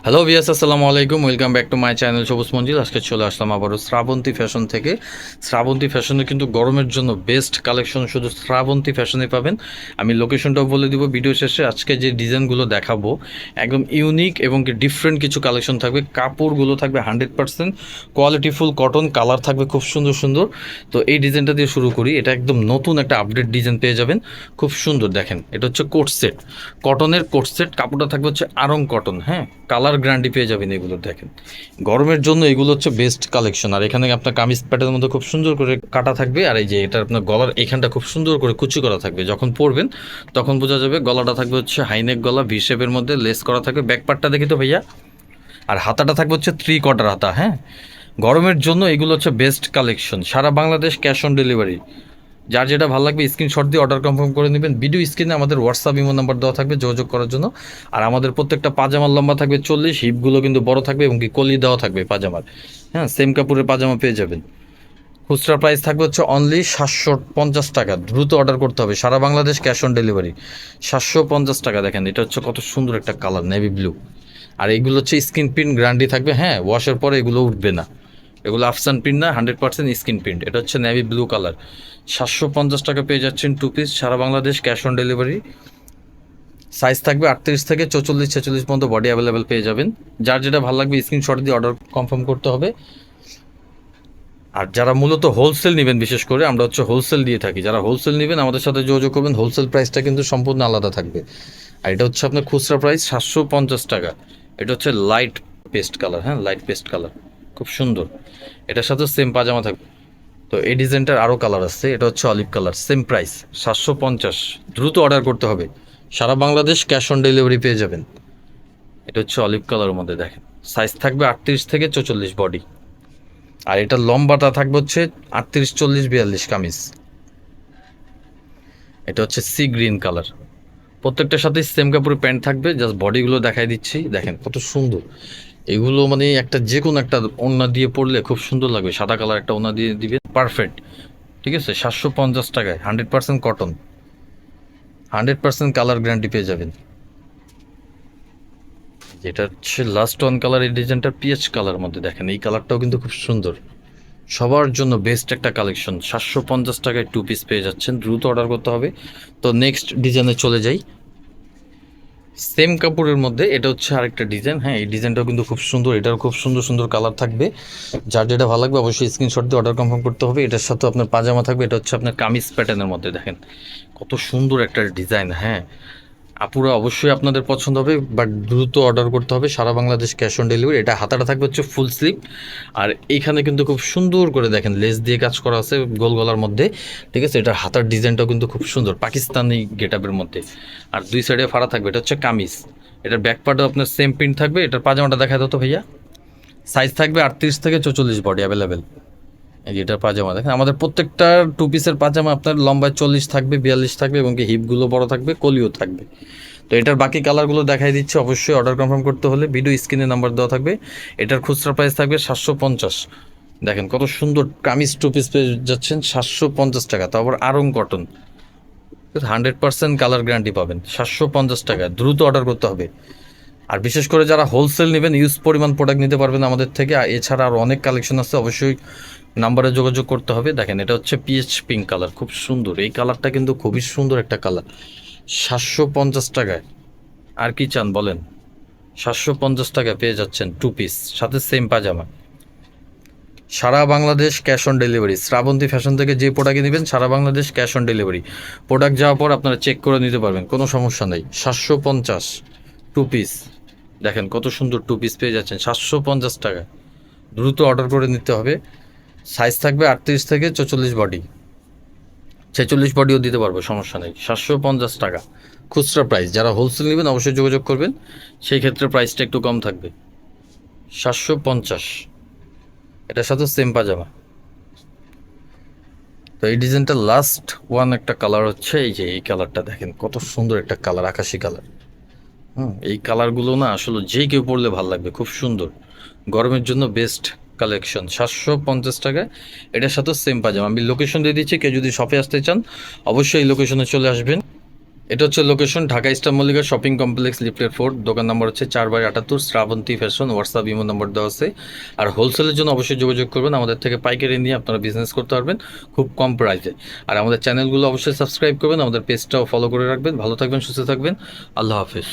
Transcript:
Hello ভিয়াস, আসসালামু আলাইকুম। Welcome back to my channel সবুজ মঞ্জিল। আজকে চলে আসলাম আবারও শ্রাবন্তী ফ্যাশন থেকে। শ্রাবন্তী ফ্যাশনে কিন্তু গরমের জন্য বেস্ট কালেকশন শুধু শ্রাবন্তী ফ্যাশনে পাবেন। আমি লোকেশনটাও বলে দিব ভিডিও শেষে। আজকে যে ডিজাইনগুলো দেখাবো একদম ইউনিক এবং কি ডিফারেন্ট কিছু কালেকশন থাকবে। কাপড়গুলো থাকবে 100% কোয়ালিটিফুল কটন, কালার থাকবে খুব সুন্দর সুন্দর। তো এই ডিজাইনটা দিয়ে শুরু করি। এটা একদম নতুন একটা আপডেট ডিজাইন পেয়ে যাবেন, খুব সুন্দর। দেখেন, এটা হচ্ছে কোট সেট, কটনের কোট সেট। কাপড়টা থাকবে হচ্ছে আরং কটন, হ্যাঁ, কালার গ্যারান্টি পেয়ে যাবেন এগুলো। দেখেন, গরমের জন্য এগুলো হচ্ছে বেস্ট কালেকশন। আর এখানে আপনার কামিজ প্যাটার্নের মধ্যে খুব সুন্দর করে কাটা থাকবে। আর এই যে এটা আপনার গলার এখানটা খুব সুন্দর করে কুচি করা থাকবে। যখন পরবেন তখন বোঝা যাবে। গলাটা থাকবে হচ্ছে হাইনেক গলা, ভি শেপের মধ্যে লেস করা থাকবে। ব্যাক পার্টটা দেখি তো ভাইয়া। আর হাতাটা থাকবে হচ্ছে 3/4 হাতা, হ্যাঁ। গরমের জন্য এগুলো হচ্ছে বেস্ট কালেকশন। সারা বাংলাদেশ ক্যাশ অন ডেলিভারি। যার যেটা ভালো লাগবে স্ক্রিনশট দিয়ে অর্ডার কনফার্ম করে নেবেন। ভিডিও স্ক্রিনে আমাদের হোয়াটসঅ্যাপ ইমো নাম্বার দেওয়া থাকবে যোগাযোগ করার জন্য। আর আমাদের প্রত্যেকটা পাজামার লম্বা থাকবে 40, হিপগুলো কিন্তু বড় থাকবে এবং কি কলি দেওয়া থাকবে পাজামার, হ্যাঁ। সেম কাপড়ের পাজামা পেয়ে যাবেন। খুচরা প্রাইস থাকবে হচ্ছে অনলি 750 টাকা। দ্রুত অর্ডার করতে হবে, সারা বাংলাদেশ ক্যাশ অন ডেলিভারি। 750 টাকা। দেখেন, এটা হচ্ছে কত সুন্দর একটা কালার, নেভি ব্লু। আর এগুলো হচ্ছে স্ক্রিন প্রিন্ট গ্যারান্টি থাকবে, হ্যাঁ। ওয়াশের পরে এগুলো উঠবে না। এগুলো আফসান প্রিন্ট না, 100% স্ক্রিন প্রিন্ট। এটা হচ্ছে নেভি ব্লু কালার। 750 টাকা পেয়ে যাচ্ছেন 2 পিস, সারা Bangladesh cash on delivery. Size থাকবে 38 থেকে 44 46 পর্যন্ত বডি অ্যাভেলেবেল পেয়ে যাবেন। যার যেটা ভালো লাগবে স্ক্রিনশট দিয়ে অর্ডার কনফার্ম করতে হবে। আর যারা মূলত হোলসেল নেবেন, বিশেষ করে আমরা হচ্ছে হোলসেল দিয়ে থাকি, যারা হোলসেল নেবেন আমাদের সাথে যোগাযোগ করবেন। হোলসেল প্রাইসটা কিন্তু সম্পূর্ণ আলাদা থাকবে। আর এটা হচ্ছে আপনার খুচরা প্রাইস 750 টাকা। এটা হচ্ছে লাইট পেস্ট কালার, হ্যাঁ, লাইট পেস্ট কালার, খুব সুন্দর। এটার সাথে সেম পাজামা থাকবে। তো এই ডিজাইনটার আরও কালার আছে। এটা হচ্ছে অলিভ কালার, সেম প্রাইস 750। দ্রুত অর্ডার করতে হবে, সারা বাংলাদেশ ক্যাশ অন ডেলিভারি পেয়ে যাবেন। এটা হচ্ছে অলিভ কালারের মধ্যে। দেখেন, সাইজ থাকবে 38 থেকে 44 বডি। আর এটা লম্বাটা থাকবে হচ্ছে 38, 40, 42 কামিজ। এটা হচ্ছে সি গ্রিন কালার। প্রত্যেকটার সাথে সেম কাপড়ের প্যান্ট থাকবে। জাস্ট বডিগুলো দেখাই দিচ্ছি। দেখেন কত সুন্দর এগুলো। মানে একটা যে কোনো একটা ওড়না দিয়ে পরলে খুব সুন্দর লাগবে। সাদা কালার একটা ওড়না দিয়ে দিবে, পারফেক্ট। ঠিক আছে, 750 টাকায় 100% কটন, 100% কালার গ্যারান্টি পেয়ে যাবেন। যেটা হচ্ছে লাস্ট ওয়ান কালার, এই ডিজাইনটা পিএইচ কালার মধ্যে। দেখেন, এই কালারটাও কিন্তু খুব সুন্দর। সবার জন্য বেস্ট একটা কালেকশন। 750 টাকায় 2 পিস পেয়ে যাচ্ছেন। দ্রুত অর্ডার করতে হবে। তো নেক্সট ডিজাইনে চলে যাই। সেম কাপড়ের মধ্যে এটা হচ্ছে আরেকটা ডিজাইন, হ্যাঁ। এই ডিজাইনটাও কিন্তু খুব সুন্দর। এটার খুব সুন্দর সুন্দর কালার থাকবে। যার যেটা ভালো লাগবে অবশ্যই স্ক্রিনশট দিয়ে অর্ডার কনফার্ম করতে হবে। এটার সাথে আপনার পাজামা থাকবে। এটা হচ্ছে আপনার কামিজ প্যাটার্নের মধ্যে। দেখেন কত সুন্দর একটা ডিজাইন, হ্যাঁ। আপুরা অবশ্যই আপনাদের পছন্দ হবে, বাট দ্রুত অর্ডার করতে হবে, সারা বাংলাদেশ ক্যাশ অন ডেলিভারি। এটা হাতাটা থাকবে হচ্ছে ফুল স্লিভ। আর এইখানে কিন্তু খুব সুন্দর করে দেখেন লেস দিয়ে কাজ করা আছে গোল গলার মধ্যে। ঠিক আছে, এটার হাতার ডিজাইনটাও কিন্তু খুব সুন্দর, পাকিস্তানি গেট আপের মধ্যে। আর দুই সাইডে ফাড়া থাকবে। এটা হচ্ছে কামিজ। এটার ব্যাক পার্টও আপনার সেম প্রিন্ট থাকবে। এটার পাজামাটা দেখা দাও তো ভাইয়া। সাইজ থাকবে 38 থেকে 44 বডি অ্যাভেলেবেল। এই যে এটার পাজামা দেখেন। আমাদের প্রত্যেকটা 2 পিসের পাজামা আপনার লম্বায় 40 থাকবে, 42 থাকবে এবং কি হিপগুলো বড় থাকবে, কলিও থাকবে। তো এটার বাকি কালারগুলো দেখাই দিচ্ছে। অবশ্যই অর্ডার কনফার্ম করতে হলে ভিডিও স্ক্রিনে নাম্বার দেওয়া থাকবে। এটার খুচরা প্রাইস থাকবে 750। দেখেন কত সুন্দর কামিজ 2 পিস পেয়ে যাচ্ছেন 750 টাকা, তারপর আরং কটন। 100% কালার গ্যারান্টি পাবেন 750 টাকা। দ্রুত অর্ডার করতে হবে। আর বিশেষ করে যারা হোলসেল নেবেন, ইউজ পরিমাণ প্রোডাক্ট নিতে পারবেন আমাদের থেকে। আর এছাড়া আরও অনেক কালেকশন আছে, অবশ্যই নাম্বারে যোগাযোগ করতে হবে। দেখেন, এটা হচ্ছে পিএইচ পিঙ্ক কালার, খুব সুন্দর। এই কালারটা কিন্তু খুবই সুন্দর একটা কালার। 750 টাকায় আর কি চান বলেন। 750 টাকা পেয়ে যাচ্ছেন 2 পিস, সাথে সেম পাজামা। সারা Bangladesh cash on delivery. Srabanti fashion থেকে যে প্রোডাক্ট নেবেন সারা Bangladesh cash on delivery. Product যাওয়ার পর আপনারা চেক করে নিতে পারবেন, কোনো সমস্যা নেই। 750 2 পিস। দেখেন কত সুন্দর 2 পিস পেয়ে যাচ্ছেন 750 টাকা। দ্রুত অর্ডার করে নিতে হবে। সাইজ থাকবে 38 থেকে 44 বডি, 46 বডিও দিতে পারবো, সমস্যা নেই। 750 টাকা খুচরা প্রাইস। যারা হোলসেল নেবেন অবশ্যই যোগাযোগ করবেন, সেই ক্ষেত্রে প্রাইসটা একটু কম থাকবে। 750। এটার সাথে সেম পাজামা। তো এই ডিজাইনটা লাস্ট ওয়ান একটা কালার হচ্ছে এই যে এই কালারটা। দেখেন কত সুন্দর একটা কালার, আকাশি কালার। এই কালারগুলো না আসলে যে কেউ পরলে ভালো লাগবে, খুব সুন্দর। গরমের জন্য বেস্ট কালেকশন। 750 টাকায় এটার সাথে সেম পাজামা। আমি লোকেশন দিয়ে দিচ্ছি, কেউ যদি শপে আসতে চান অবশ্যই এই লোকেশনে চলে আসবেন। এটা হচ্ছে location Dhaka Easter Mallika shopping complex lifted 4, দোকান নম্বর হচ্ছে 4/78, শ্রাবন্তী ফ্যাশন। হোয়াটসঅ্যাপ ইমো নম্বর দেওয়া আছে। আর হোলসেলের জন্য অবশ্যই যোগাযোগ করবেন, আমাদের থেকে পাইকারি নিয়ে আপনারা বিজনেস করতে পারবেন খুব কম প্রাইসে। আর আমাদের চ্যানেলগুলো অবশ্যই সাবস্ক্রাইব করবেন, আমাদের পেজটাও ফলো করে রাখবেন। ভালো থাকবেন, সুস্থ থাকবেন, আল্লাহ হাফেজ।